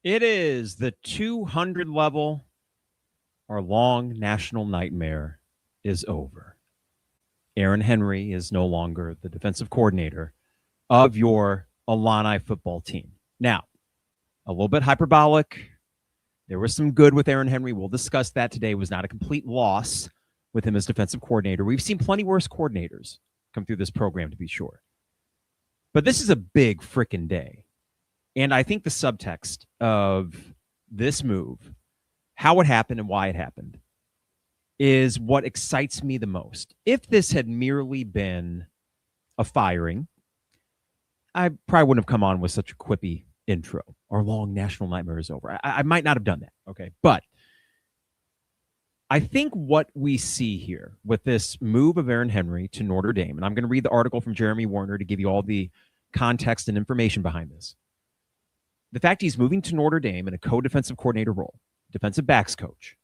It is the 200 level. Our long national nightmare is over. Aaron Henry is no longer the defensive coordinator of your Illini football team. Now, a little bit hyperbolic. There was some good with Aaron Henry. We'll discuss that today. It was not a complete loss with him as defensive coordinator. We've seen plenty worse coordinators come through this program, to be sure. But this is a big freaking day. And I think the subtext of this move, how it happened and why it happened, is what excites me the most. If this had merely been a firing, I probably wouldn't have come on with such a quippy intro. Our long national nightmare is over. I might not have done that, okay? But I think what we see here with this move of Aaron Henry to Notre Dame, and I'm going to read the article from Jeremy Warner to give you all the context and information behind this. The fact he's moving to Notre Dame in a co-defensive coordinator role, defensive backs coach,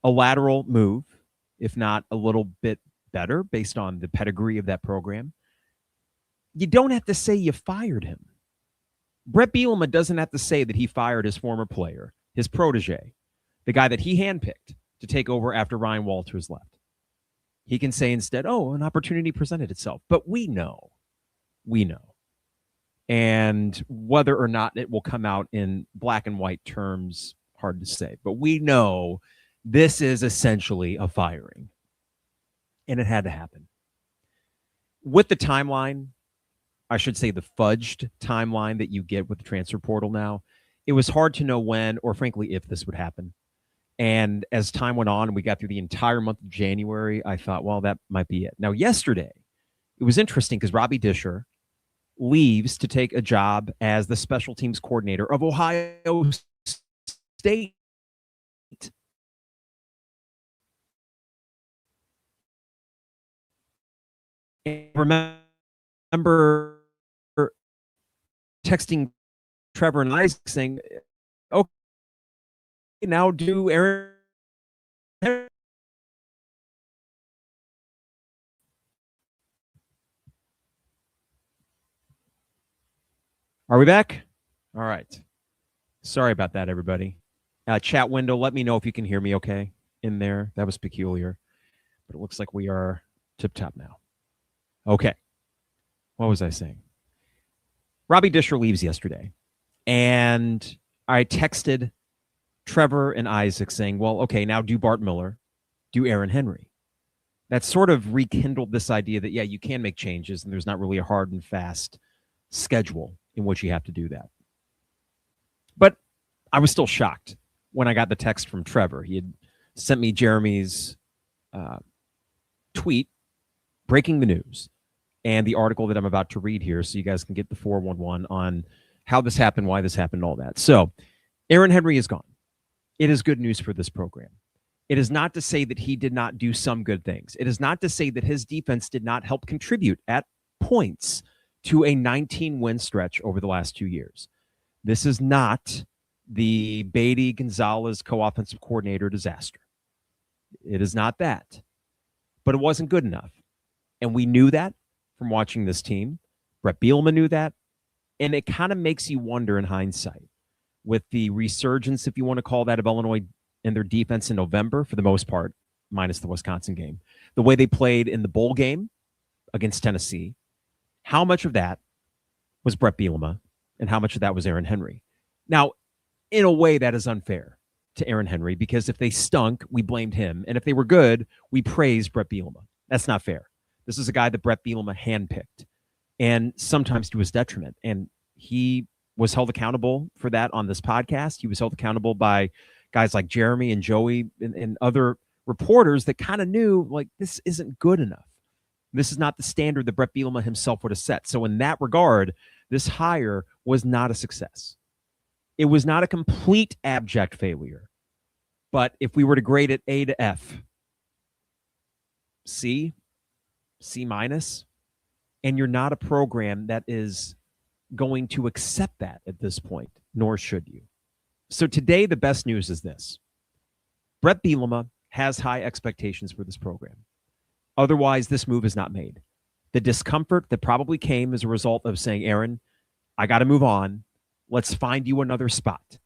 a lateral move, if not a little bit better based on the pedigree of that program. You don't have to say you fired him. Bret Bielema doesn't have to say that he fired his former player, his protege, the guy that he handpicked to take over after Ryan Walters left. He can say instead, oh, an opportunity presented itself. But we know. And whether or not it will come out in black and white terms, hard to say. But we know this is essentially a firing. And it had to happen. With the timeline, I should say the fudged timeline that you get with the transfer portal now, it was hard to know when or frankly if this would happen. And as time went on and we got through the entire month of January, I thought, well, that might be it. Now, yesterday, it was interesting because Robbie Disher leaves to take a job as the special teams coordinator of Ohio State. And remember texting Trevor and Isaac saying, okay, now do Aaron. Are we back? All right. Sorry about that, everybody. Chat window, let me know if you can hear me okay in there. That was peculiar. But it looks like we are tip-top now. Okay. What was I saying? Robbie Disher leaves yesterday. And I texted Trevor and Isaac saying, well, okay, now do Bart Miller, do Aaron Henry. That sort of rekindled this idea that, yeah, you can make changes and there's not really a hard and fast schedule in which you have to do that. But I was still shocked when I got the text from Trevor. He had sent me Jeremy's tweet breaking the news and the article that I'm about to read here so you guys can get the 411 on how this happened, why this happened, all that. So Aaron Henry is gone. It is good news for this program. It is not to say that he did not do some good things. It is not to say that his defense did not help contribute at points to a 19-win stretch over the last 2 years. This is not the Beatty-Gonzalez co-offensive coordinator disaster. It is not that. But it wasn't good enough. And we knew that from watching this team. Bret Bielema knew that. And it kind of makes you wonder in hindsight with the resurgence, if you want to call that, of Illinois and their defense in November, for the most part, minus the Wisconsin game, the way they played in the bowl game against Tennessee, how much of that was Bret Bielema and how much of that was Aaron Henry? Now, in a way, that is unfair to Aaron Henry because if they stunk, we blamed him. And if they were good, we praised Bret Bielema. That's not fair. This is a guy that Bret Bielema handpicked and sometimes to his detriment. And he was held accountable for that on this podcast. He was held accountable by guys like Jeremy and Joey and other reporters that kind of knew, like, this isn't good enough. This is not the standard that Bret Bielema himself would have set. So in that regard, this hire was not a success. It was not a complete abject failure. But if we were to grade it A to F, C, C minus, and you're not a program that is going to accept that at this point, nor should you. So today, the best news is this. Bret Bielema has high expectations for this program. Otherwise, this move is not made. The discomfort that probably came as a result of saying, Aaron, I got to move on. Let's find you another spot.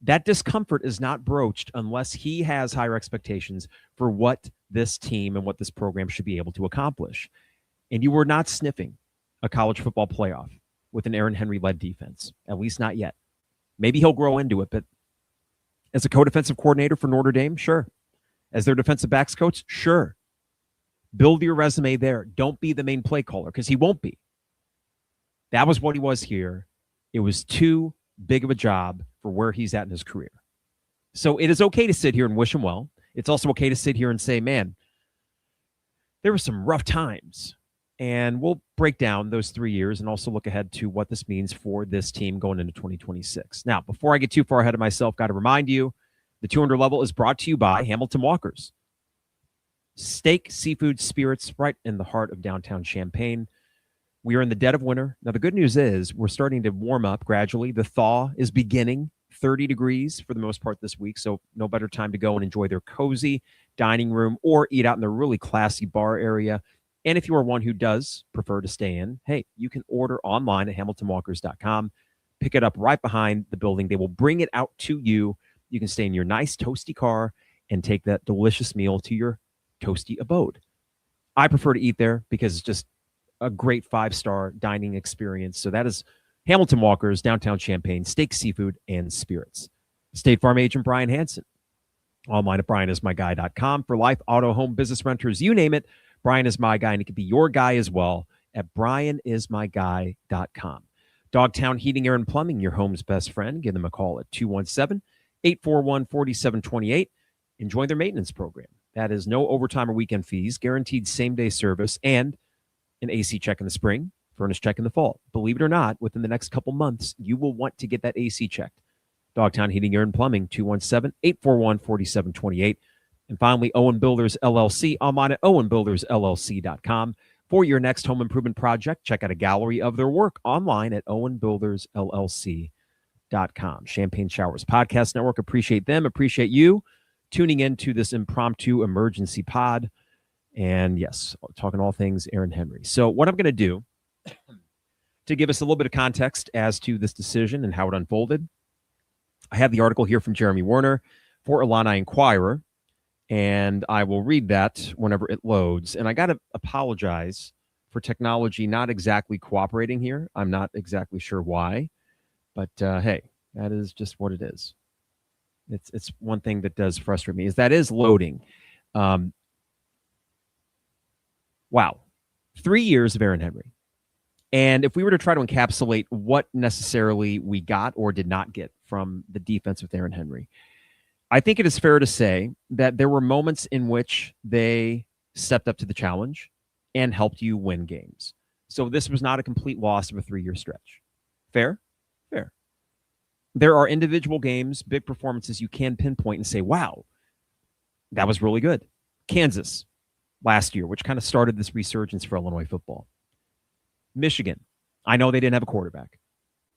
That discomfort is not broached unless he has higher expectations for what this team and what this program should be able to accomplish. And you were not sniffing a college football playoff with an Aaron Henry-led defense, at least not yet. Maybe he'll grow into it, but as a co-defensive coordinator for Notre Dame, sure. As their defensive backs coach, sure. Build your resume there. Don't be the main play caller, because he won't be. That was what he was here. It was too big of a job for where he's at in his career. So it is okay to sit here and wish him well. It's also okay to sit here and say, man, there were some rough times. And we'll break down those 3 years and also look ahead to what this means for this team going into 2026. Now, before I get too far ahead of myself, got to remind you, the 200 level is brought to you by Hamilton Walkers. Steak, seafood, spirits, right in the heart of downtown Champaign. We are in the dead of winter. Now, the good news is we're starting to warm up gradually. The thaw is beginning, 30 degrees for the most part this week, so no better time to go and enjoy their cozy dining room or eat out in their really classy bar area. And if you are one who does prefer to stay in, hey, you can order online at hamiltonwalkers.com. Pick it up right behind the building. They will bring it out to you. You can stay in your nice toasty car and take that delicious meal to your toasty abode. I prefer to eat there because it's just a great 5-star dining experience. So that is Hamilton Walkers, downtown Champaign, steak, seafood, and spirits. State Farm agent Brian Hansen. Online at brianismyguy.com. For life, auto, home, business renters, you name it, Brian is my guy, and it could be your guy as well at brianismyguy.com. Dogtown Heating, Air, and Plumbing, your home's best friend. Give them a call at 217-841-4728 and join their maintenance program. That is no overtime or weekend fees, guaranteed same-day service, and an AC check in the spring, furnace check in the fall. Believe it or not, within the next couple months, you will want to get that AC checked. Dogtown Heating, Air, and Plumbing, 217-841-4728. And finally, Owen Builders LLC, online at owenbuildersllc.com. For your next home improvement project, check out a gallery of their work online at owenbuildersllc.com. Champagne Showers Podcast Network. Appreciate them. Appreciate you tuning in to this impromptu emergency pod. And yes, talking all things Aaron Henry. So what I'm going to do to give us a little bit of context as to this decision and how it unfolded, I have the article here from Jeremy Werner for Illini Inquirer, and I will read that whenever it loads. And I got to apologize for technology not exactly cooperating here. I'm not exactly sure why, but hey, that is just what it is. It's one thing that does frustrate me is that is loading. Wow. 3 years of Aaron Henry. And if we were to try to encapsulate what necessarily we got or did not get from the defense with Aaron Henry, I think it is fair to say that there were moments in which they stepped up to the challenge and helped you win games. So this was not a complete loss of a 3-year stretch. Fair? Fair. There are individual games, big performances you can pinpoint and say, wow, that was really good. Kansas last year, which kind of started this resurgence for Illinois football. Michigan, I know they didn't have a quarterback,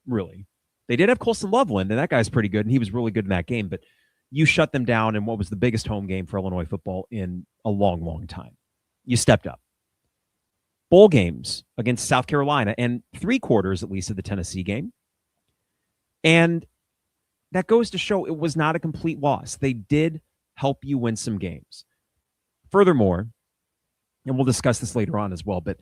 really. They did have Colson Loveland, and that guy's pretty good, and he was really good in that game, but you shut them down in what was the biggest home game for Illinois football in a long, long time. You stepped up. Bowl games against South Carolina and 3 quarters, at least, of the Tennessee game. And that goes to show it was not a complete loss. They did help you win some games. Furthermore, and we'll discuss this later on as well, but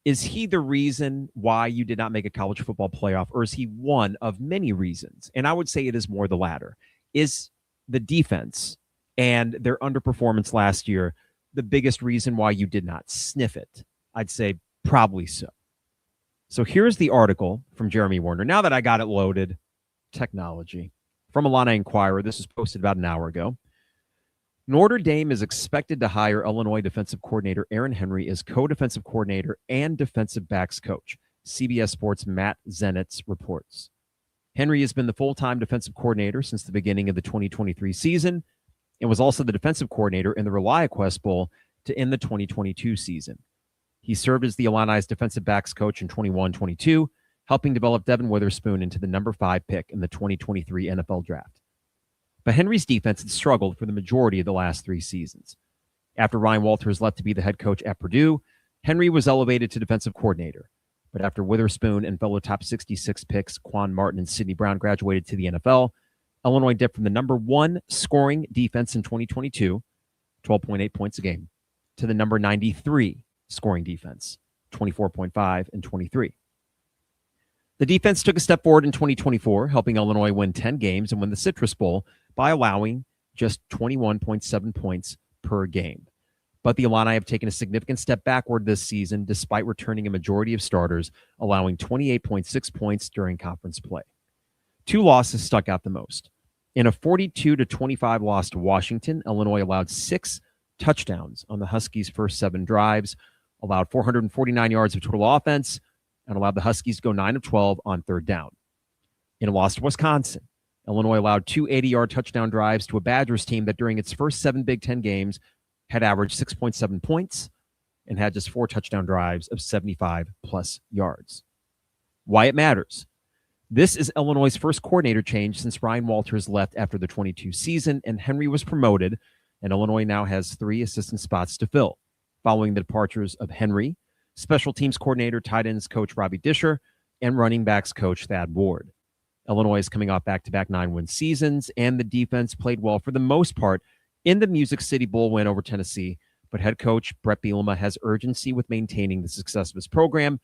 is he the reason why you did not make a college football playoff, or is he one of many reasons? And I would say it is more the latter. Is the defense and their underperformance last year the biggest reason why you did not sniff it? I'd say probably so. So here's the article from Jeremy Werner. Now that I got it loaded, technology, from Illini Inquirer. This was posted about an hour ago. Notre Dame is expected to hire Illinois defensive coordinator Aaron Henry as co-defensive coordinator and defensive backs coach. CBS Sports' Matt Zenitz reports. Henry has been the full-time defensive coordinator since the beginning of the 2023 season and was also the defensive coordinator in the ReliaQuest Bowl to end the 2022 season. He served as the Illini's defensive backs coach in 21-22, helping develop Devin Witherspoon into the number 5 pick in the 2023 NFL Draft. But Henry's defense had struggled for the majority of the last 3 seasons. After Ryan Walters left to be the head coach at Purdue, Henry was elevated to defensive coordinator. But after Witherspoon and fellow top 66 picks Quan Martin and Sidney Brown graduated to the NFL, Illinois dipped from the number 1 scoring defense in 2022, 12.8 points a game, to the number 93 scoring defense, 24.5 and 23. The defense took a step forward in 2024, helping Illinois win 10 games and win the Citrus Bowl by allowing just 21.7 points per game. But the Illini have taken a significant step backward this season, despite returning a majority of starters, allowing 28.6 points during conference play. 2 losses stuck out the most. In a 42-25 loss to Washington, Illinois allowed 6 touchdowns on the Huskies' first 7 drives, allowed 449 yards of total offense, and allowed the Huskies to go 9 of 12 on third down. In a loss to Wisconsin, Illinois allowed 2 80-yard touchdown drives to a Badgers team that during its first 7 Big Ten games had averaged 6.7 points and had just 4 touchdown drives of 75-plus yards. Why it matters. This is Illinois' first coordinator change since Ryan Walters left after the 22 season and Henry was promoted, and Illinois now has 3 assistant spots to fill, following the departures of Henry, special teams coordinator, tight ends coach Robbie Disher, and running backs coach Thad Ward. Illinois is coming off back-to-back 9-win seasons, and the defense played well for the most part in the Music City Bowl win over Tennessee, but head coach Bret Bielema has urgency with maintaining the success of his program,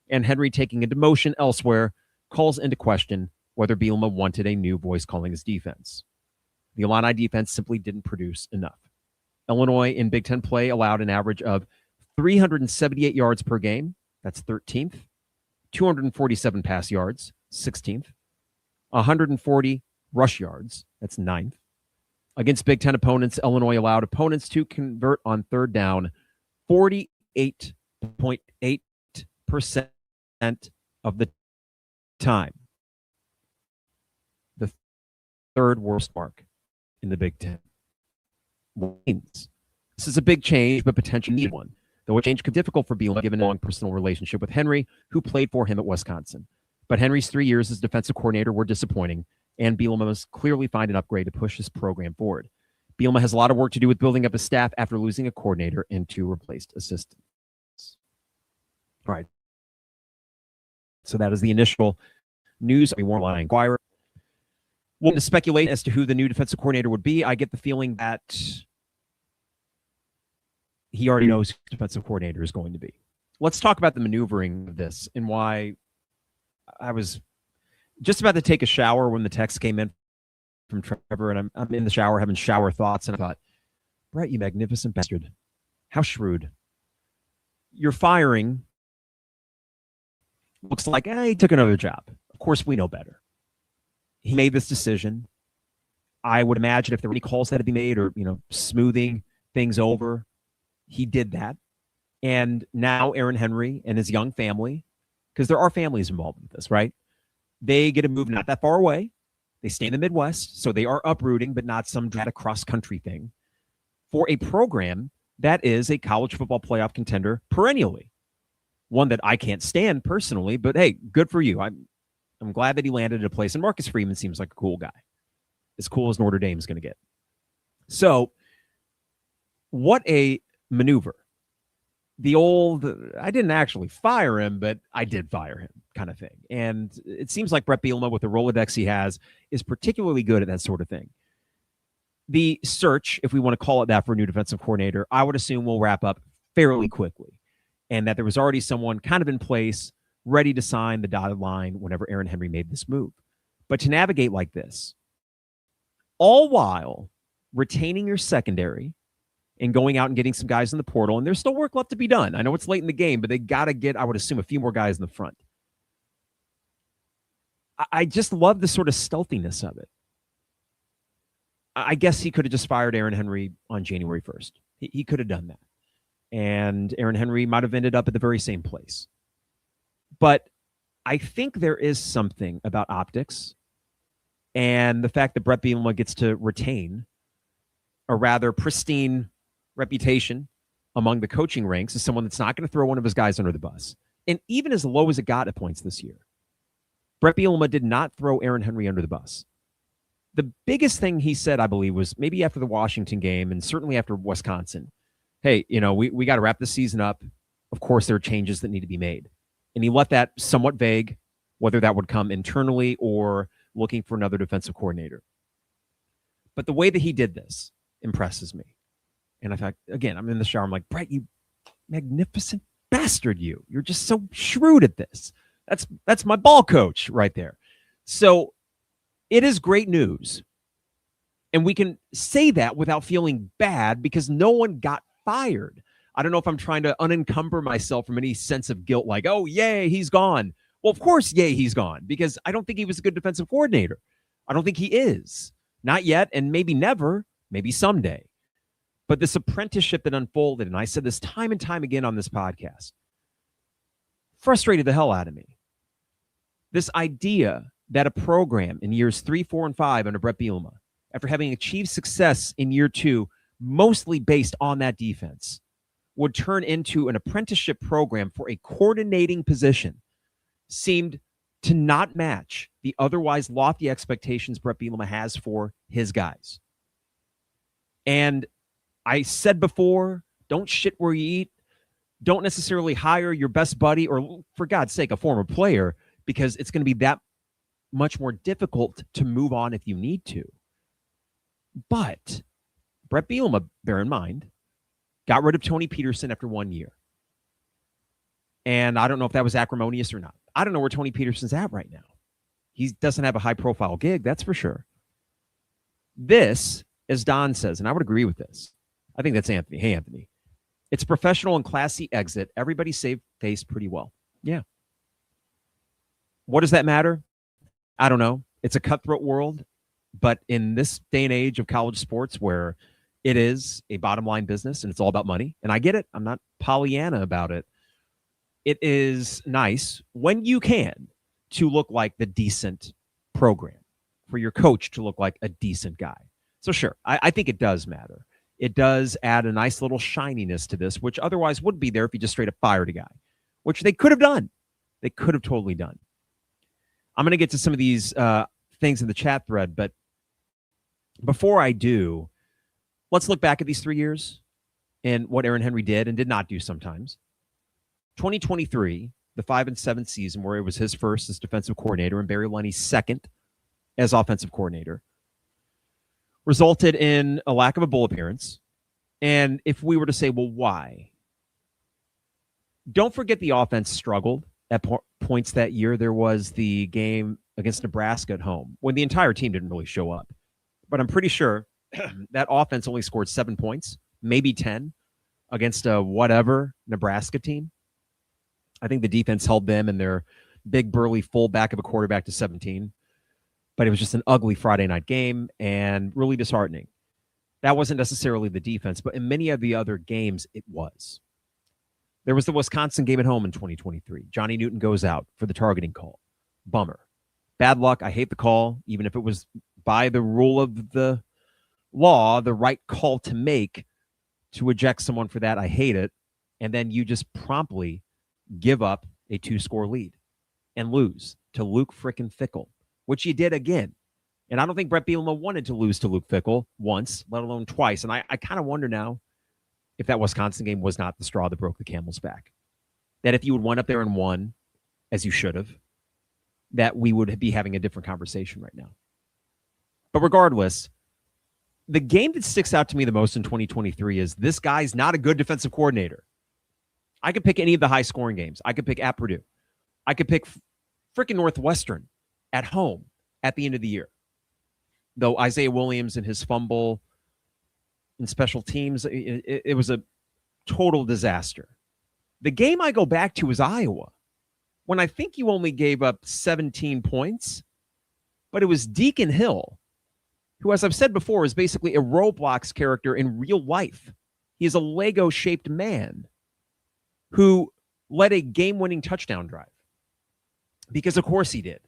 and Henry taking a demotion elsewhere calls into question whether Bielema wanted a new voice calling his defense. The Illini defense simply didn't produce enough. Illinois in Big Ten play allowed an average of 378 yards per game, that's 13th, 247 pass yards, 16th, 140 rush yards, that's 9th. Against Big Ten opponents, Illinois allowed opponents to convert on third down 48.8% of the time. The third worst mark in the Big Ten. This is a big change, but potentially needed one. Though a change could be difficult for Bielema given a long personal relationship with Henry, who played for him at Wisconsin. But Henry's 3 years as defensive coordinator were disappointing, and Bielema must clearly find an upgrade to push his program forward. Bielema has a lot of work to do with building up his staff after losing a coordinator and 2 replaced assistants. All right. So that is the initial news. We won't lie, Inquirer. We'll to speculate as to who the new defensive coordinator would be. I get the feeling that he already knows who the defensive coordinator is going to be. Let's talk about the maneuvering of this and why I was just about to take a shower when the text came in from Trevor, and I'm in the shower having shower thoughts, and I thought, Bret, you magnificent bastard. How shrewd. You're firing. Looks like he took another job. Of course, we know better. He made this decision. I would imagine if there were any calls that had been made or, smoothing things over, he did that. And now Aaron Henry and his young family, because there are families involved with this, right? They get a move not that far away. They stay in the Midwest, so they are uprooting, but not some dramatic cross-country thing, for a program that is a college football playoff contender perennially. One that I can't stand personally, but hey, good for you. I'm glad that he landed at a place, and Marcus Freeman seems like a cool guy. As cool as Notre Dame is going to get. So, what a maneuver. The old, I didn't actually fire him, but I did fire him kind of thing. And it seems like Bret Bielema, with the Rolodex he has, is particularly good at that sort of thing. The search, if we want to call it that, for a new defensive coordinator, I would assume will wrap up fairly quickly. And that there was already someone kind of in place, ready to sign the dotted line whenever Aaron Henry made this move. But to navigate like this, all while retaining your secondary and going out and getting some guys in the portal, and there's still work left to be done. I know it's late in the game, but they got to get, I would assume, a few more guys in the front. I just love the sort of stealthiness of it. I guess he could have just fired Aaron Henry on January 1st. He could have done that. And Aaron Henry might have ended up at the very same place. But I think there is something about optics and the fact that Bret Bielema gets to retain a rather pristine reputation among the coaching ranks as someone that's not going to throw one of his guys under the bus. And even as low as it got at points this year, Bret Bielema did not throw Aaron Henry under the bus. The biggest thing he said, I believe, was maybe after the Washington game and certainly after Wisconsin, hey, we got to wrap the season up. Of course, there are changes that need to be made. And he left that somewhat vague, whether that would come internally or looking for another defensive coordinator. But the way that he did this impresses me. And in fact, again, I'm in the shower. I'm like, Bret, you magnificent bastard, you. You're just so shrewd at this. That's my ball coach right there. So it is great news. And we can say that without feeling bad because no one got fired. I don't know if I'm trying to unencumber myself from any sense of guilt, like, oh, yay, he's gone. Well, of course, yay, he's gone, because I don't think he was a good defensive coordinator. I don't think he is. Not yet, and maybe never, maybe someday. But this apprenticeship that unfolded, and I said this time and time again on this podcast, frustrated the hell out of me. This idea that a program in years 3, 4, and 5 under Bret Bielema, after having achieved success in year 2, mostly based on that defense, would turn into an apprenticeship program for a coordinating position seemed to not match the otherwise lofty expectations Bret Bielema has for his guys. And I said before, don't shit where you eat. Don't necessarily hire your best buddy or, for God's sake, a former player, because it's going to be that much more difficult to move on if you need to. But Bret Bielema, bear in mind, got rid of Tony Peterson after 1 year. And I don't know if that was acrimonious or not. I don't know where Tony Peterson's at right now. He doesn't have a high-profile gig, that's for sure. This, as Don says, and I would agree with this. I think that's Anthony. Hey, Anthony. It's a professional and classy exit. Everybody saved face pretty well. Yeah. What does that matter? I don't know. It's a cutthroat world. But in this day and age of college sports where it is a bottom line business and it's all about money, and I get it. I'm not Pollyanna about it. It is nice when you can to look like the decent program, for your coach to look like a decent guy. So sure, I think it does matter. It does add a nice little shininess to this, which otherwise would be there if you just straight up fired a guy, which they could have done. They could have totally done. I'm going to get to some of these things in the chat thread, but before I do, let's look back at these 3 years and what Aaron Henry did and did not do sometimes. 2023, the 5-7 season, where it was his first as defensive coordinator and Barry Lunney's second as offensive coordinator, resulted in a lack of a bowl appearance. And if we were to say, well, why? Don't forget the offense struggled at points that year. There was the game against Nebraska at home when the entire team didn't really show up. But I'm pretty sure that offense only scored 7 points, maybe 10, against a whatever Nebraska team. I think the defense held them and their big burly fullback of a quarterback to 17. But it was just an ugly Friday night game and really disheartening. That wasn't necessarily the defense, but in many of the other games, it was. There was the Wisconsin game at home in 2023. Johnny Newton goes out for the targeting call. Bummer. Bad luck. I hate the call, even if it was by the rule of the law, the right call to make to eject someone for that. I hate it. And then you just promptly give up a 2-score lead and lose to Luke frickin' Fickell, which you did again. And I don't think Bret Bielema wanted to lose to Luke Fickell once, let alone twice. And I kind of wonder now if that Wisconsin game was not the straw that broke the camel's back. That if you would went up there and won, as you should have, that we would be having a different conversation right now. But regardless, the game that sticks out to me the most in 2023 is this guy's not a good defensive coordinator. I could pick any of the high-scoring games. I could pick at Purdue. I could pick freaking Northwestern at home at the end of the year. Though Isaiah Williams and his fumble in special teams, it was a total disaster. The game I go back to is Iowa, when I think you only gave up 17 points, but it was Deacon Hill, who, as I've said before, is basically a Roblox character in real life. He is a Lego-shaped man who led a game-winning touchdown drive. Because, of course, he did.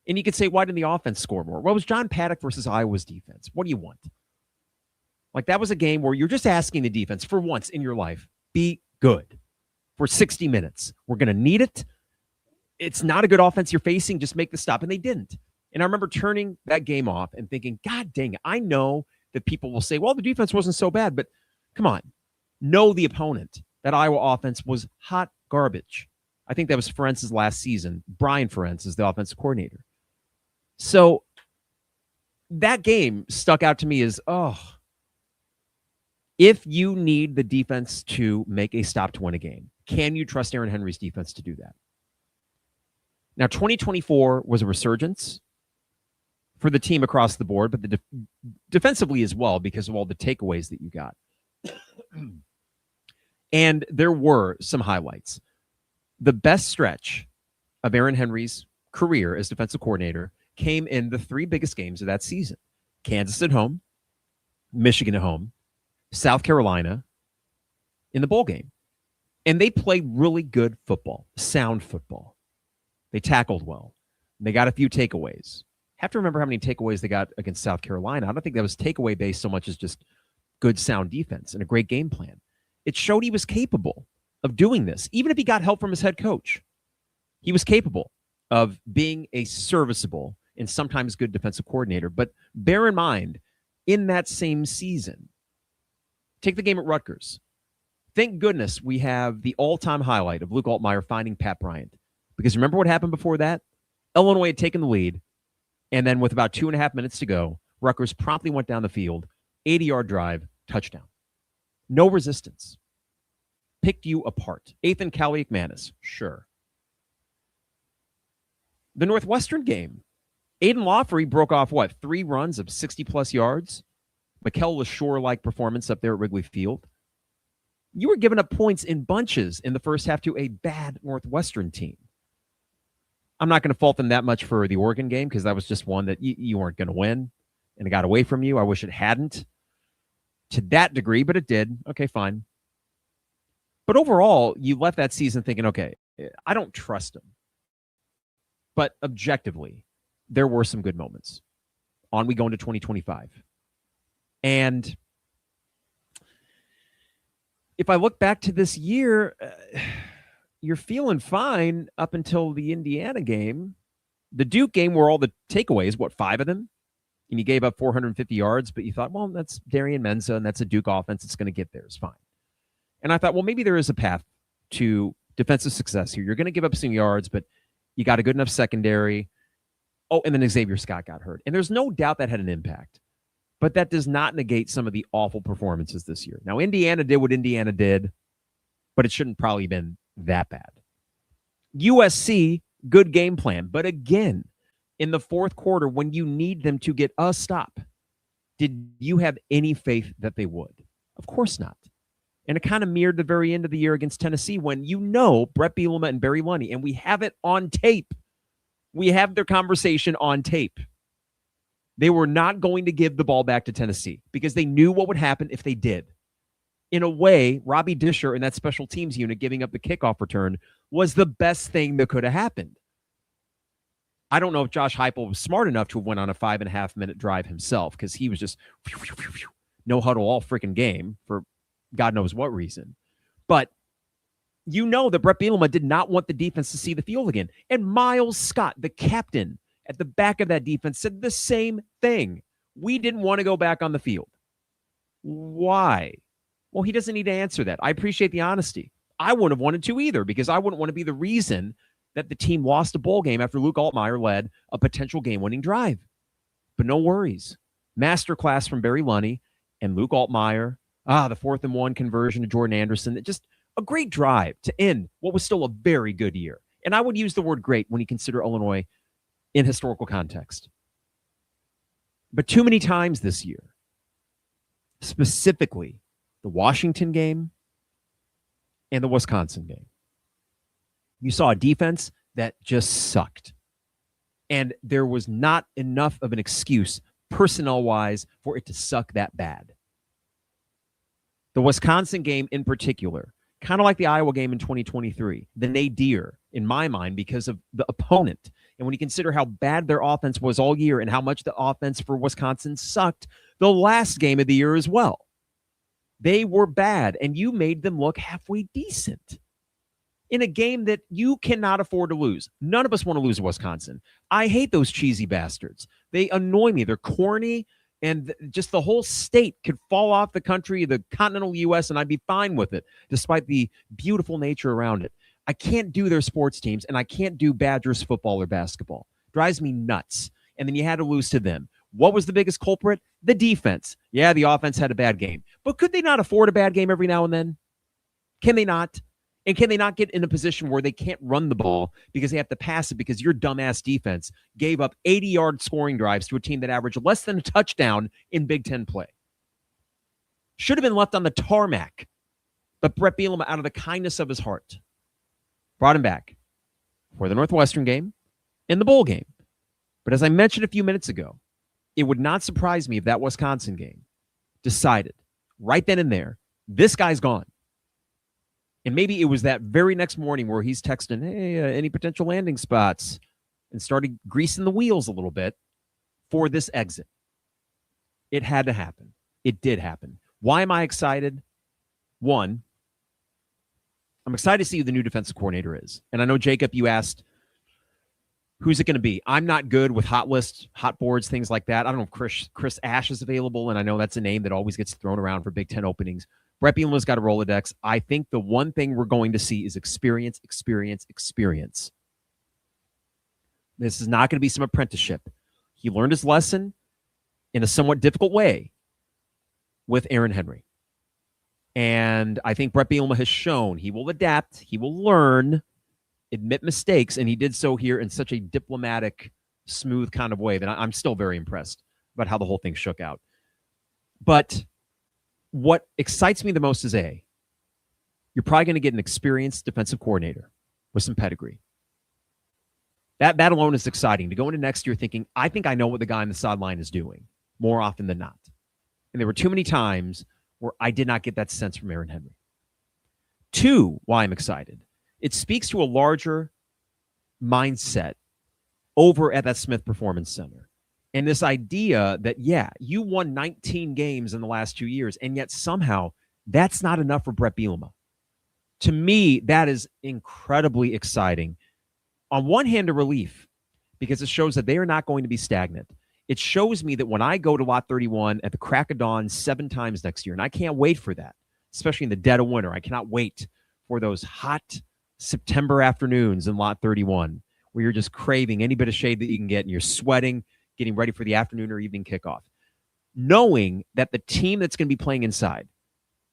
And you could say, why didn't the offense score more? Well, it was John Paddock versus Iowa's defense. What do you want? Like, that was a game where you're just asking the defense, for once in your life, be good for 60 minutes. We're going to need it. It's not a good offense you're facing. Just make the stop. And they didn't. And I remember turning that game off and thinking, God dang it. I know that people will say, well, the defense wasn't so bad. But come on. Know the opponent. That Iowa offense was hot garbage. I think that was Ferentz's last season. Brian Ferentz is the offensive coordinator. So that game stuck out to me as, if you need the defense to make a stop to win a game, can you trust Aaron Henry's defense to do that? Now, 2024 was a resurgence for the team across the board, but defensively as well because of all the takeaways that you got. And there were some highlights. The best stretch of Aaron Henry's career as defensive coordinator came in the three biggest games of that season. Kansas at home, Michigan at home, South Carolina in the bowl game. And they played really good football, sound football. They tackled well. They got a few takeaways. Have to remember how many takeaways they got against South Carolina. I don't think that was takeaway based so much as just good sound defense and a great game plan. It showed he was capable of doing this, even if he got help from his head coach. He was capable of being a serviceable and sometimes good defensive coordinator. But bear in mind, in that same season, take the game at Rutgers. Thank goodness we have the all-time highlight of Luke Altmaier finding Pat Bryant. Because remember what happened before that? Illinois had taken the lead, and then with about 2.5 minutes to go, Rutgers promptly went down the field, 80-yard drive, touchdown. No resistance. Picked you apart. Ethan Kaliakmanis, sure. The Northwestern game, Aiden Lawfrey broke off, 3 runs of 60-plus yards? Mikel LaShore-like performance up there at Wrigley Field. You were giving up points in bunches in the first half to a bad Northwestern team. I'm not going to fault them that much for the Oregon game because that was just one that you weren't going to win, and it got away from you. I wish it hadn't to that degree, but it did. Okay, fine. But overall, you left that season thinking, okay, I don't trust him. But objectively, there were some good moments. On we go into 2025. And if I look back to this year, you're feeling fine up until the Indiana game. The Duke game were all the takeaways, 5 of them? And you gave up 450 yards, but you thought, well, that's Darian Menza, and that's a Duke offense. It's going to get there. It's fine. And I thought, well, maybe there is a path to defensive success here. You're going to give up some yards, but you got a good enough secondary. Oh, and then Xavier Scott got hurt. And there's no doubt that had an impact. But that does not negate some of the awful performances this year. Now, Indiana did what Indiana did, but it shouldn't probably have been that bad. USC, good game plan. But again, in the fourth quarter, when you need them to get a stop, did you have any faith that they would? Of course not. And it kind of mirrored the very end of the year against Tennessee when Bret Bielema and Barry Lunny, and we have it on tape. We have their conversation on tape. They were not going to give the ball back to Tennessee because they knew what would happen if they did. In a way, Robbie Disher and that special teams unit giving up the kickoff return was the best thing that could have happened. I don't know if Josh Heupel was smart enough to have went on a 5.5-minute drive himself because he was just no huddle all freaking game for God knows what reason. But that Bret Bielema did not want the defense to see the field again. And Miles Scott, the captain at the back of that defense, said the same thing. We didn't want to go back on the field. Why? Well, he doesn't need to answer that. I appreciate the honesty. I wouldn't have wanted to either because I wouldn't want to be the reason that the team lost a bowl game after Luke Altmaier led a potential game-winning drive. But no worries. Masterclass from Barry Lunny and Luke Altmaier. The 4th-and-1 conversion to Jordan Anderson. Just a great drive to end what was still a very good year. And I would use the word great when you consider Illinois in historical context. But too many times this year, specifically the Washington game and the Wisconsin game, you saw a defense that just sucked. And there was not enough of an excuse, personnel-wise, for it to suck that bad. The Wisconsin game in particular, kind of like the Iowa game in 2023, the nadir, in my mind, because of the opponent. And when you consider how bad their offense was all year and how much the offense for Wisconsin sucked the last game of the year as well. They were bad, and you made them look halfway decent in a game that you cannot afford to lose. None of us want to lose to Wisconsin. I hate those cheesy bastards. They annoy me. They're corny, and just the whole state could fall off the country, the continental U.S., and I'd be fine with it, despite the beautiful nature around it. I can't do their sports teams, and I can't do Badgers football or basketball. Drives me nuts. And then you had to lose to them. What was the biggest culprit? The defense. Yeah, the offense had a bad game. But could they not afford a bad game every now and then? Can they not? And can they not get in a position where they can't run the ball because they have to pass it because your dumbass defense gave up 80-yard scoring drives to a team that averaged less than a touchdown in Big Ten play? Should have been left on the tarmac. But Bret Bielema, out of the kindness of his heart, brought him back for the Northwestern game and the bowl game. But as I mentioned a few minutes ago, it would not surprise me if that Wisconsin game decided right then and there, this guy's gone. And maybe it was that very next morning where he's texting, hey, any potential landing spots, and started greasing the wheels a little bit for this exit. It had to happen. It did happen. Why am I excited? One, I'm excited to see who the new defensive coordinator is. And I know, Jacob, you asked, who's it going to be? I'm not good with hot lists, hot boards, things like that. I don't know if Chris Ash is available, and I know that's a name that always gets thrown around for Big Ten openings. Bret Bielema's got a Rolodex. I think the one thing we're going to see is experience, experience, experience. This is not going to be some apprenticeship. He learned his lesson in a somewhat difficult way with Aaron Henry. And I think Bret Bielema has shown he will adapt, he will learn, admit mistakes, and he did so here in such a diplomatic, smooth kind of way that I'm still very impressed about how the whole thing shook out. But what excites me the most is you're probably going to get an experienced defensive coordinator with some pedigree. That alone is exciting, to go into next year thinking, I think I know what the guy on the sideline is doing more often than not. And there were too many times where I did not get that sense from Aaron Henry. Two, why I'm excited. It speaks to a larger mindset over at that Smith Performance Center. And this idea that, yeah, you won 19 games in the last 2 years, and yet somehow that's not enough for Bret Bielema. To me, that is incredibly exciting. On one hand, a relief, because it shows that they are not going to be stagnant. It shows me that when I go to Lot 31 at the crack of dawn 7 times next year, and I can't wait for that, especially in the dead of winter. I cannot wait for those hot September afternoons in Lot 31 where you're just craving any bit of shade that you can get and you're sweating, getting ready for the afternoon or evening kickoff. Knowing that the team that's going to be playing inside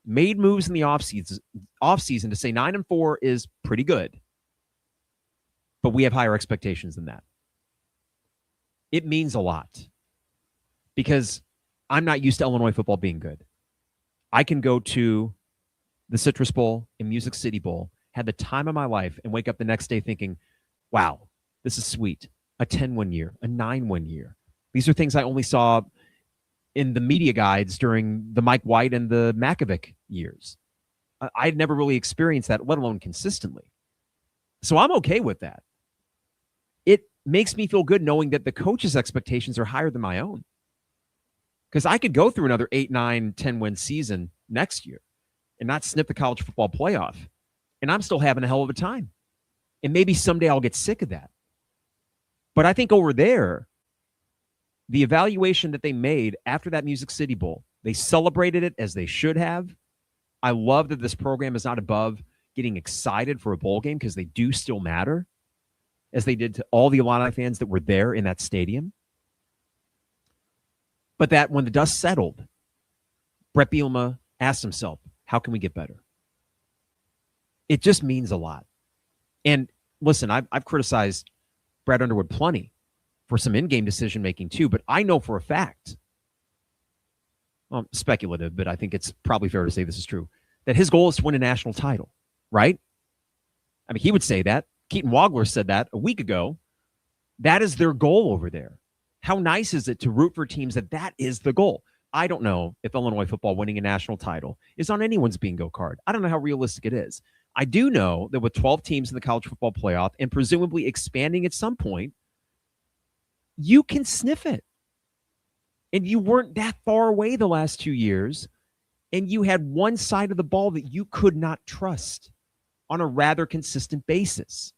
made moves in the offseason to say 9-4 is pretty good. But we have higher expectations than that. It means a lot because I'm not used to Illinois football being good. I can go to the Citrus Bowl and Music City Bowl, had the time of my life, and wake up the next day thinking, wow, this is sweet. A 10-win year, a 9-win year. These are things I only saw in the media guides during the Mike White and the Makovic years. I'd never really experienced that, let alone consistently. So I'm okay with that. It makes me feel good knowing that the coach's expectations are higher than my own. Because I could go through another 8, 9, 10-win season next year and not sniff the college football playoff. And I'm still having a hell of a time. And maybe someday I'll get sick of that. But I think over there, the evaluation that they made after that Music City Bowl, they celebrated it as they should have. I love that this program is not above getting excited for a bowl game because they do still matter, as they did to all the Illini fans that were there in that stadium. But that when the dust settled, Bret Bielema asked himself, how can we get better? It just means a lot. And listen, I've criticized Brad Underwood plenty for some in-game decision-making too, but I know for a fact, well, speculative, but I think it's probably fair to say this is true, that his goal is to win a national title, right? I mean, he would say that. Keaton Wagler said that a week ago. That is their goal over there. How nice is it to root for teams that is the goal? I don't know if Illinois football winning a national title is on anyone's bingo card. I don't know how realistic it is. I do know that with 12 teams in the college football playoff and presumably expanding at some point, you can sniff it. And you weren't that far away the last 2 years, and you had one side of the ball that you could not trust on a rather consistent basis.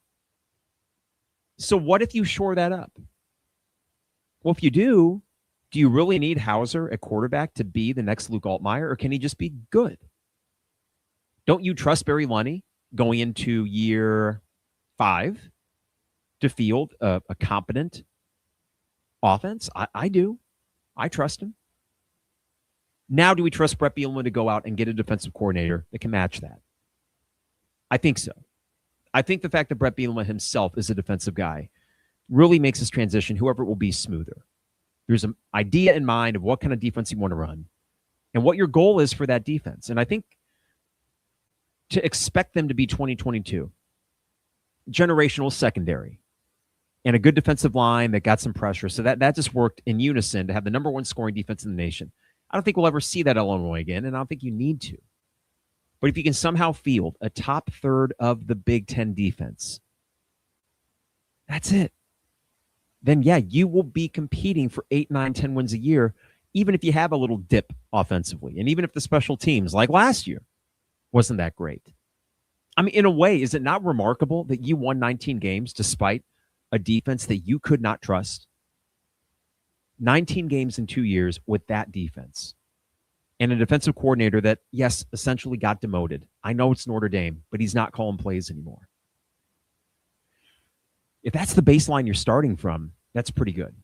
So what if you shore that up? Well, if you do you really need Hauser at quarterback to be the next Luke Altmaier, or can he just be good? Don't you trust Barry Lunny going into year 5 to field a competent offense? I do. I trust him. Now, do we trust Bret Bielema to go out and get a defensive coordinator that can match that? I think so. I think the fact that Bret Bielema himself is a defensive guy really makes this transition, whoever it will be, smoother. There's an idea in mind of what kind of defense you want to run and what your goal is for that defense. And I think to expect them to be 2022, generational secondary, and a good defensive line that got some pressure, so that just worked in unison to have the number one scoring defense in the nation. I don't think we'll ever see that Illinois again, and I don't think you need to. But if you can somehow field a top third of the Big Ten defense, that's it. Then, yeah, you will be competing for 8, 9, 10 wins a year, even if you have a little dip offensively. And even if the special teams, like last year, wasn't that great. I mean, in a way, is it not remarkable that you won 19 games despite a defense that you could not trust? 19 games in 2 years with that defense. And a defensive coordinator that, yes, essentially got demoted. I know it's Notre Dame, but he's not calling plays anymore. If that's the baseline you're starting from, that's pretty good.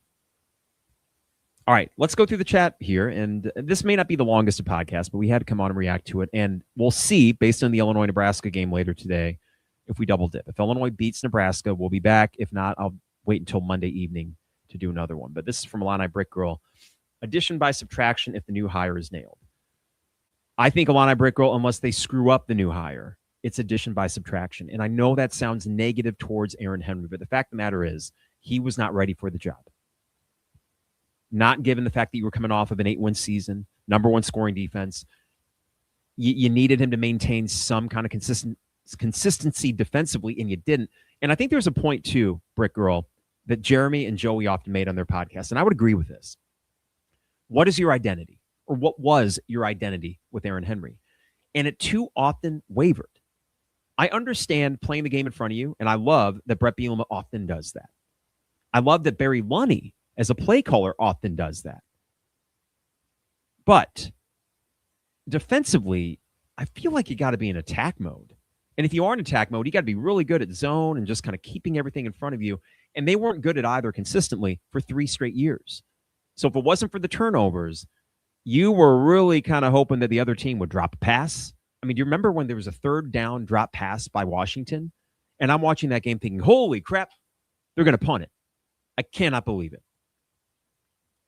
All right, let's go through the chat here. And this may not be the longest of podcasts, but we had to come on and react to it. And we'll see, based on the Illinois-Nebraska game later today, if we double dip. If Illinois beats Nebraska, we'll be back. If not, I'll wait until Monday evening to do another one. But this is from Illini Brick Girl. Addition by subtraction if the new hire is nailed. I think Illini Brick Girl, unless they screw up the new hire, it's addition by subtraction. And I know that sounds negative towards Aaron Henry, but the fact of the matter is he was not ready for the job. Not given the fact that you were coming off of an 8-win season, number one scoring defense. You needed him to maintain some kind of consistency defensively, and you didn't. And I think there's a point, too, Brick Girl, that Jeremy and Joey often made on their podcast, and I would agree with this. What is your identity? Or what was your identity with Aaron Henry? And it too often wavered. I understand playing the game in front of you, and I love that Bret Bielema often does that. I love that Barry Lunny, as a play caller, often does that. But defensively, I feel like you got to be in attack mode. And if you are in attack mode, you got to be really good at zone and just kind of keeping everything in front of you. And they weren't good at either consistently for 3 straight years. So if it wasn't for the turnovers, you were really kind of hoping that the other team would drop a pass. I mean, do you remember when there was a 3rd down drop pass by Washington? And I'm watching that game thinking, holy crap, they're going to punt it. I cannot believe it.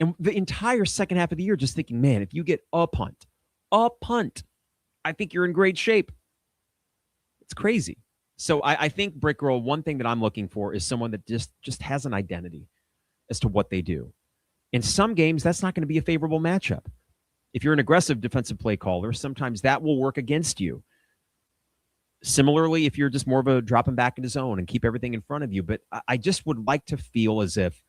And the entire second half of the year just thinking, man, if you get a punt, I think you're in great shape. It's crazy. So I think, Brick Girl, one thing that I'm looking for is someone that just has an identity as to what they do. In some games, that's not going to be a favorable matchup. If you're an aggressive defensive play caller, sometimes that will work against you. Similarly, if you're just more of a dropping back into zone and keep everything in front of you. But I just would like to feel as if,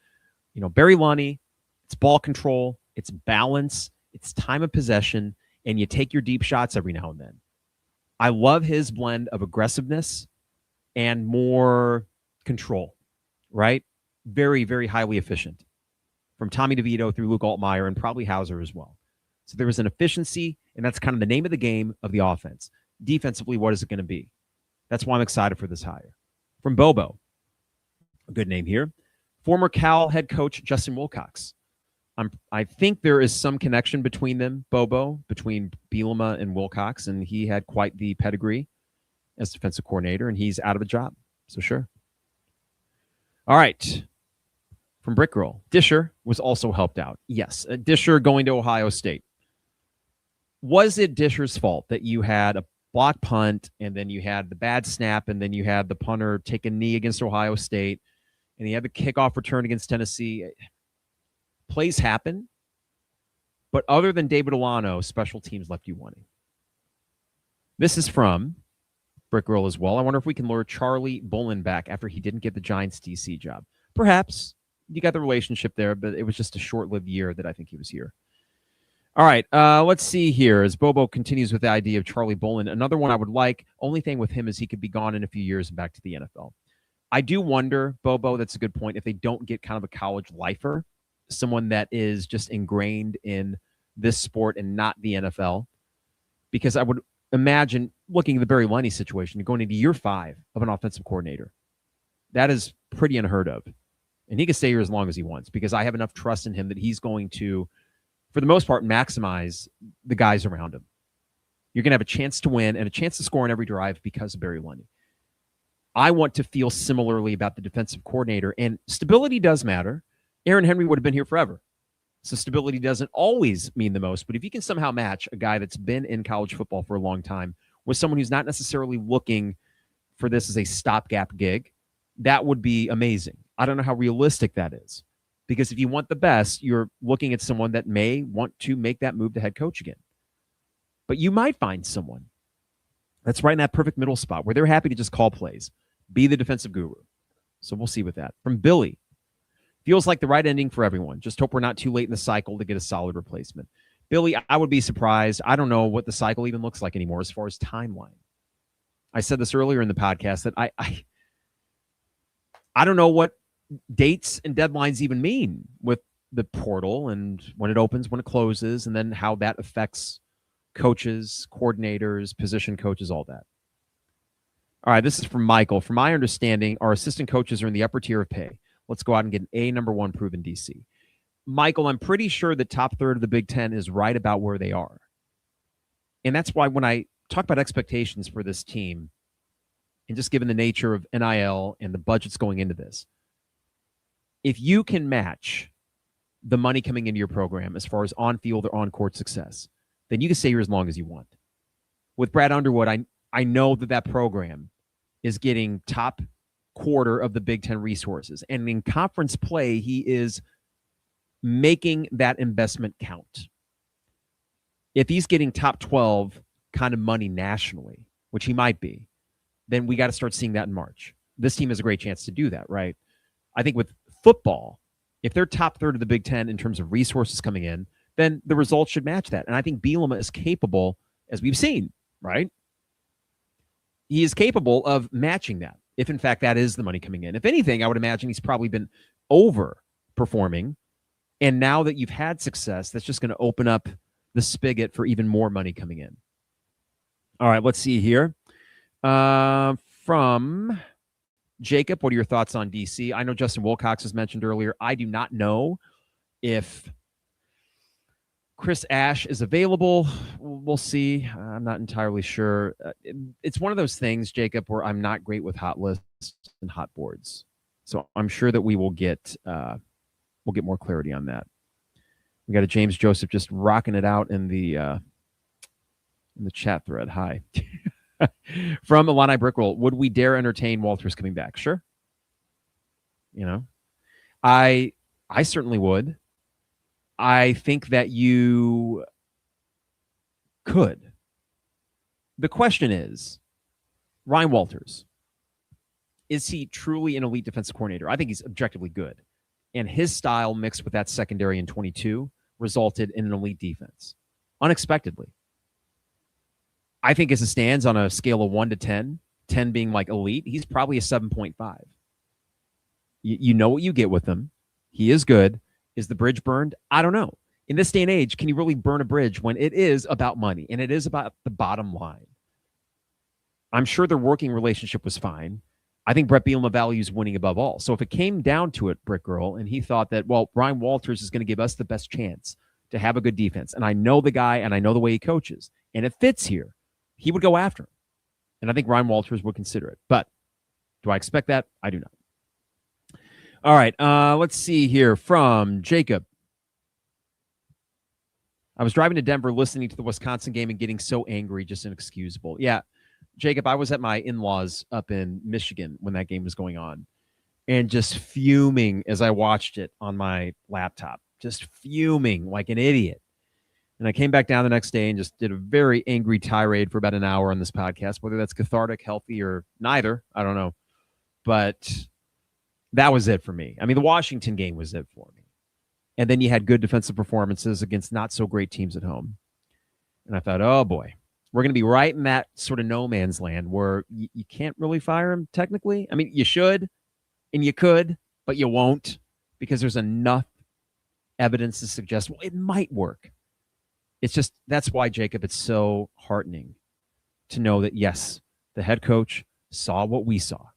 Barry Lunny, it's ball control, it's balance, it's time of possession, and you take your deep shots every now and then. I love his blend of aggressiveness and more control, right? Very, very highly efficient. From Tommy DeVito through Luke Altmaier and probably Hauser as well. So there was an efficiency, and that's kind of the name of the game of the offense. Defensively, what is it going to be? That's why I'm excited for this hire. From Bobo, a good name here. Former Cal head coach Justin Wilcox. I think there is some connection between them, Bobo, between Bielema and Wilcox, and he had quite the pedigree as defensive coordinator, and he's out of a job. So sure. All right. From Brick Girl, Disher was also helped out. Yes, Disher going to Ohio State. Was it Disher's fault that you had a block punt, and then you had the bad snap, and then you had the punter take a knee against Ohio State, and he had the kickoff return against Tennessee? Plays happen, but other than David Olano, special teams left you wanting. This is from Brick Girl as well. I wonder if we can lure Charlie Bullen back after he didn't get the Giants DC job. Perhaps. You got the relationship there, but it was just a short-lived year that I think he was here. All right, let's see here. As Bobo continues with the idea of Charlie Bullen, another one I would like, only thing with him is he could be gone in a few years and back to the NFL. I do wonder, Bobo, that's a good point, if they don't get kind of a college lifer, someone that is just ingrained in this sport and not the NFL, because I would imagine, looking at the Barry Lunny situation, you're going into year 5 of an offensive coordinator. That is pretty unheard of. And he can stay here as long as he wants, because I have enough trust in him that he's going to for the most part, maximize the guys around him. You're going to have a chance to win and a chance to score on every drive because of Barry Lundy. I want to feel similarly about the defensive coordinator, and stability does matter. Aaron Henry would have been here forever. So stability doesn't always mean the most, but if you can somehow match a guy that's been in college football for a long time with someone who's not necessarily looking for this as a stopgap gig, that would be amazing. I don't know how realistic that is, because if you want the best, you're looking at someone that may want to make that move to head coach again. But you might find someone that's right in that perfect middle spot where they're happy to just call plays, be the defensive guru. So we'll see with that. From Billy, feels like the right ending for everyone. Just hope we're not too late in the cycle to get a solid replacement. Billy, I would be surprised. I don't know what the cycle even looks like anymore as far as timeline. I said this earlier in the podcast that I don't know what dates and deadlines even mean with the portal and when it opens, when it closes, and then how that affects coaches, coordinators, position coaches, all that. All right, this is from Michael. From my understanding, our assistant coaches are in the upper tier of pay. Let's go out and get an A number one proven DC. Michael, I'm pretty sure the top third of the Big Ten is right about where they are. And that's why when I talk about expectations for this team, and just given the nature of NIL and the budgets going into this, if you can match the money coming into your program as far as on-field or on-court success, then you can stay here as long as you want. With Brad Underwood, I know that program is getting top quarter of the Big Ten resources. And in conference play, he is making that investment count. If he's getting top 12 kind of money nationally, which he might be, then we got to start seeing that in March. This team has a great chance to do that, right? I think with football, if they're top third of the Big Ten in terms of resources coming in, then the results should match that. And I think Bielema is capable, as we've seen, right? He is capable of matching that, if in fact that is the money coming in. If anything, I would imagine he's probably been overperforming. And now that you've had success, that's just going to open up the spigot for even more money coming in. All right, let's see here. From Jacob, what are your thoughts on DC? I know Justin Wilcox was mentioned earlier. I do not know if Chris Ash is available. We'll see. I'm not entirely sure. It's one of those things, Jacob, where I'm not great with hot lists and hot boards. So I'm sure that we will get more clarity on that. We got a James Joseph just rocking it out in the chat thread. Hi. From Illini Brickroll, would we dare entertain Walters coming back? Sure. You know, I certainly would. I think that you could. The question is, Ryan Walters, is he truly an elite defensive coordinator? I think he's objectively good. And his style mixed with that secondary in 22 resulted in an elite defense. Unexpectedly. I think as it stands on a scale of 1 to 10, 10 being like elite, he's probably a 7.5. You know what you get with him. He is good. Is the bridge burned? I don't know. In this day and age, can you really burn a bridge when it is about money and it is about the bottom line? I'm sure their working relationship was fine. I think Bret Bielema values winning above all. So if it came down to it, Brick Girl, and he thought that, well, Ryan Walters is going to give us the best chance to have a good defense, and I know the guy and I know the way he coaches, and it fits here, he would go after him. And I think Ryan Walters would consider it. But do I expect that? I do not. All right, let's see here from Jacob. I was driving to Denver listening to the Wisconsin game and getting so angry, just inexcusable. Yeah, Jacob, I was at my in-laws up in Michigan when that game was going on and just fuming as I watched it on my laptop, just fuming like an idiot. And I came back down the next day and just did a very angry tirade for about an hour on this podcast, whether that's cathartic, healthy, or neither. I don't know. But that was it for me. I mean, the Washington game was it for me. And then you had good defensive performances against not so great teams at home. And I thought, oh boy, we're going to be right in that sort of no man's land where you can't really fire him technically. I mean, you should and you could, but you won't because there's enough evidence to suggest, well, it might work. It's just, that's why, Jacob, it's so heartening to know that, yes, the head coach saw what we saw.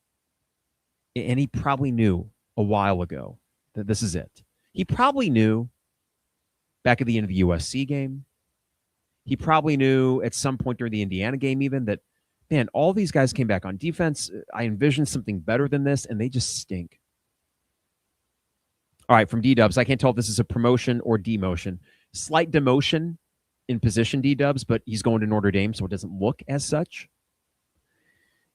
And he probably knew a while ago that this is it. He probably knew back at the end of the USC game. He probably knew at some point during the Indiana game even that, man, all these guys came back on defense. I envisioned something better than this, and they just stink. All right, from D-Dubs, I can't tell if this is a promotion or demotion. Slight demotion in position, D-Dubs, but he's going to Notre Dame, so it doesn't look as such.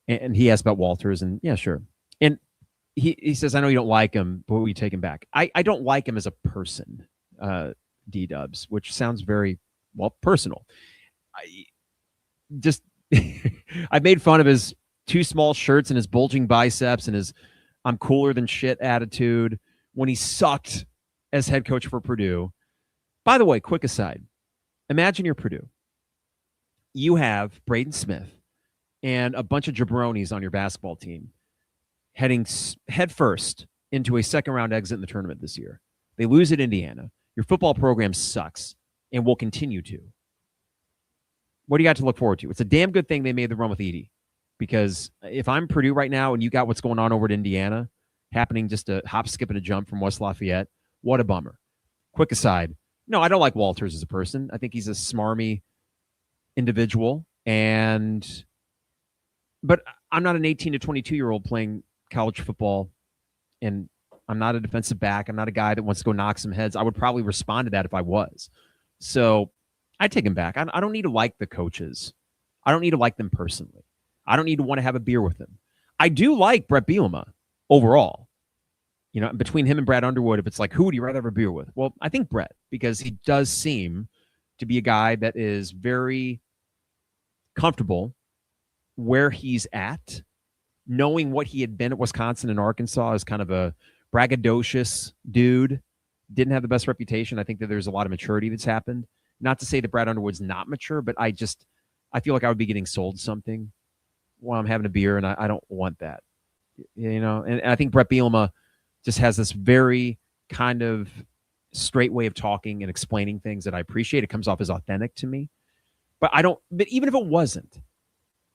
And he asked about Walters, and yeah, sure. And he says, I know you don't like him, but will you take him back? I don't like him as a person, D-Dubs, which sounds very, well, personal. I made fun of his too small shirts and his bulging biceps and his I'm cooler than shit attitude when he sucked as head coach for Purdue. By the way, quick aside, imagine you're Purdue. You have Braden Smith and a bunch of jabronis on your basketball team heading headfirst into a second-round exit in the tournament this year. They lose at Indiana. Your football program sucks and will continue to. What do you got to look forward to? It's a damn good thing they made the run with Edey, because if I'm Purdue right now and you got what's going on over at Indiana happening, just a hop, skip, and a jump from West Lafayette, what a bummer. Quick aside, no, I don't like Walters as a person. I think he's a smarmy individual, but I'm not an 18 to 22-year-old playing college football, and I'm not a defensive back. I'm not a guy that wants to go knock some heads. I would probably respond to that if I was. So I'd take him back. I don't need to like the coaches. I don't need to like them personally. I don't need to want to have a beer with them. I do like Bret Bielema overall. You know, between him and Brad Underwood, if it's like, who would you rather have a beer with? Well, I think Bret, because he does seem to be a guy that is very comfortable where he's at, knowing what he had been at Wisconsin and Arkansas as kind of a braggadocious dude. Didn't have the best reputation. I think that there's a lot of maturity that's happened. Not to say that Brad Underwood's not mature, but I feel like I would be getting sold something while I'm having a beer, and I don't want that. You know, and I think Bret Bielema just has this very kind of straight way of talking and explaining things that I appreciate. It comes off as authentic to me. But even if it wasn't,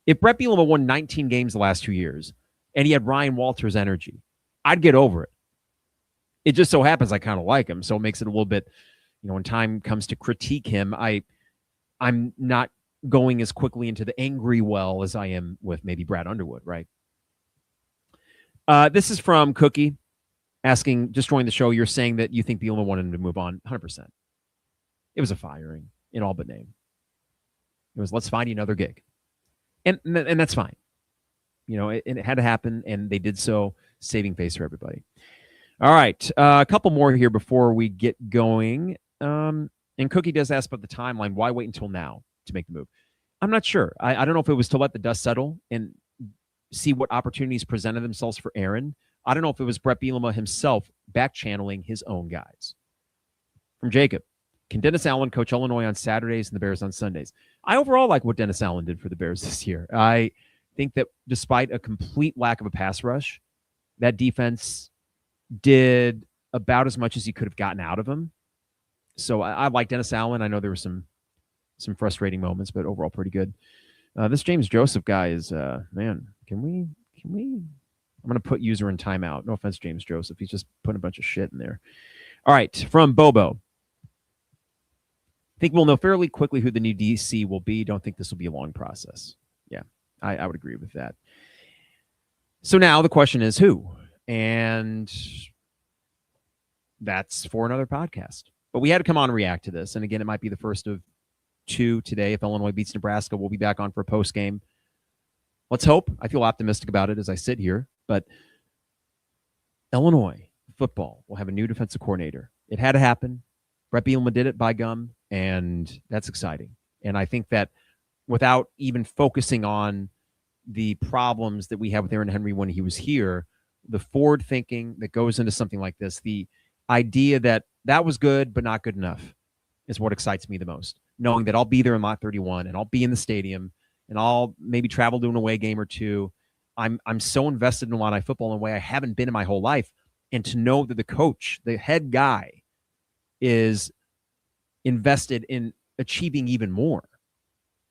if Bret Bielema won 19 games the last 2 years and he had Ryan Walters' energy, I'd get over it. It just so happens I kind of like him, so it makes it a little bit, you know, when time comes to critique him, I'm not going as quickly into the angry well as I am with maybe Brad Underwood, right? This is from Cookie asking, just join the show. You're saying that you think Bielema wanted him to move on. 100%. It was a firing in all but name. It was, let's find you another gig. And that's fine. You know, it had to happen, and they did so, saving face for everybody. All right. A couple more here before we get going. And Cookie does ask about the timeline. Why wait until now to make the move? I'm not sure. I don't know if it was to let the dust settle and see what opportunities presented themselves for Aaron. I don't know if it was Bret Bielema himself back-channeling his own guys. From Jacob, can Dennis Allen coach Illinois on Saturdays and the Bears on Sundays? I overall like what Dennis Allen did for the Bears this year. I think that despite a complete lack of a pass rush, that defense did about as much as he could have gotten out of him. So I like Dennis Allen. I know there were some frustrating moments, but overall pretty good. This James Joseph guy is, man, can we? I'm going to put user in timeout. No offense, James Joseph. He's just putting a bunch of shit in there. All right, from Bobo. Think we'll know fairly quickly who the new DC will be. Don't think this will be a long process. Yeah, I would agree with that. So now the question is who? And that's for another podcast. But we had to come on and react to this. And again, it might be the first of two today. If Illinois beats Nebraska, we'll be back on for a post game. Let's hope. I feel optimistic about it as I sit here. But Illinois football will have a new defensive coordinator. It had to happen. Bret Bielema did it by gum, and that's exciting. And I think that without even focusing on the problems that we had with Aaron Henry when he was here, the forward thinking that goes into something like this, the idea that that was good but not good enough is what excites me the most. Knowing that I'll be there in Lot 31 and I'll be in the stadium and I'll maybe travel to an away game or two. I'm so invested in Illini football in a way I haven't been in my whole life. And to know that the coach, the head guy, is invested in achieving even more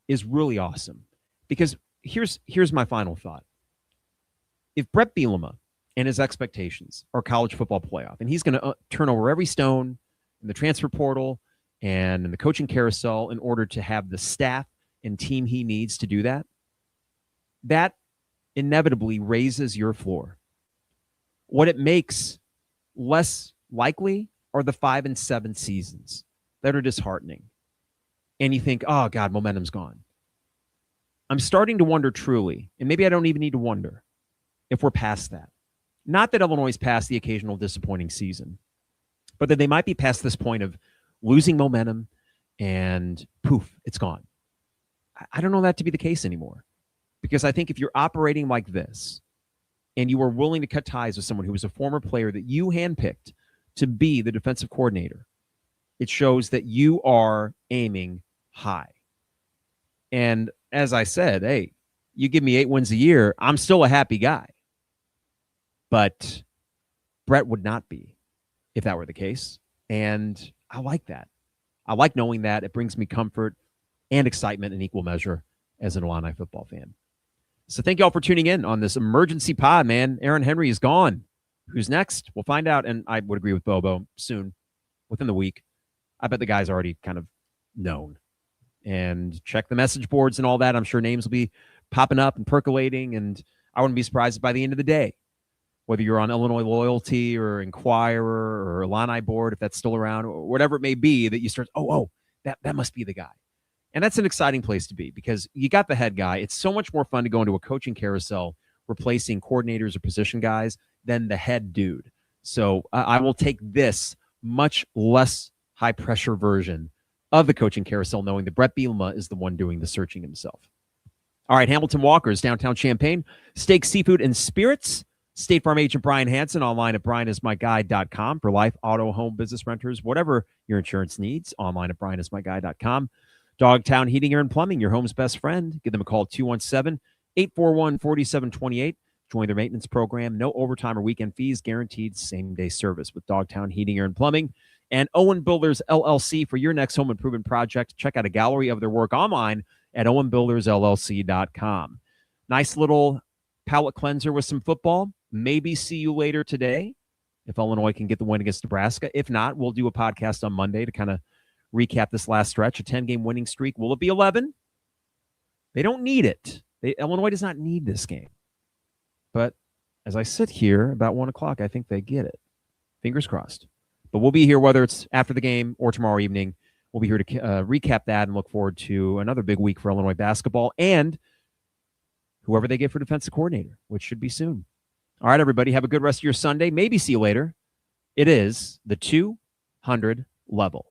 is really awesome. Because here's my final thought. If Bret Bielema and his expectations are college football playoff, and he's going to turn over every stone in the transfer portal and in the coaching carousel in order to have the staff and team he needs to do that, that inevitably raises your floor. What it makes less likely are the 5 and 7 seasons that are disheartening. And you think, oh, God, momentum's gone. I'm starting to wonder truly, and maybe I don't even need to wonder, if we're past that. Not that Illinois is past the occasional disappointing season, but that they might be past this point of losing momentum and poof, it's gone. I don't know that to be the case anymore, because I think if you're operating like this and you are willing to cut ties with someone who was a former player that you handpicked to be the defensive coordinator, it shows that you are aiming high. And as I said, hey, you give me 8 wins a year, I'm still a happy guy. But Bret would not be if that were the case. And I like that. I like knowing that. It brings me comfort and excitement in equal measure as an Illini football fan. So thank you all for tuning in on this emergency pod, man. Aaron Henry is gone. Who's next? We'll find out. And I would agree with Bobo soon, within the week. I bet the guy's already kind of known. And check the message boards and all that. I'm sure names will be popping up and percolating. And I wouldn't be surprised by the end of the day, whether you're on Illinois Loyalty or Inquirer or Illini Board, if that's still around, or whatever it may be, that you start, that must be the guy. And that's an exciting place to be because you got the head guy. It's so much more fun to go into a coaching carousel replacing coordinators or position guys than the head dude. So I will take this much less high-pressure version of the coaching carousel, knowing that Bret Bielema is the one doing the searching himself. All right, Hamilton Walkers, downtown Champaign, steak, seafood, and spirits. State Farm agent Brian Hansen, online at brianismyguy.com for life, auto, home, business renters, whatever your insurance needs, online at brianismyguy.com. Dogtown Heating, Air, and Plumbing, your home's best friend. Give them a call, 217-841-4728. Join their maintenance program. No overtime or weekend fees, guaranteed same-day service with Dogtown Heating, Air, and Plumbing. And Owen Builders, LLC, for your next home improvement project. Check out a gallery of their work online at owenbuildersllc.com. Nice little palate cleanser with some football. Maybe see you later today if Illinois can get the win against Nebraska. If not, we'll do a podcast on Monday to kind of recap this last stretch, a 10-game winning streak. Will it be 11? They don't need it. Illinois does not need this game. But as I sit here about 1 o'clock, I think they get it. Fingers crossed. But we'll be here whether it's after the game or tomorrow evening. We'll be here to recap that and look forward to another big week for Illinois basketball and whoever they get for defensive coordinator, which should be soon. All right, everybody, have a good rest of your Sunday. Maybe see you later. It is the 200 level.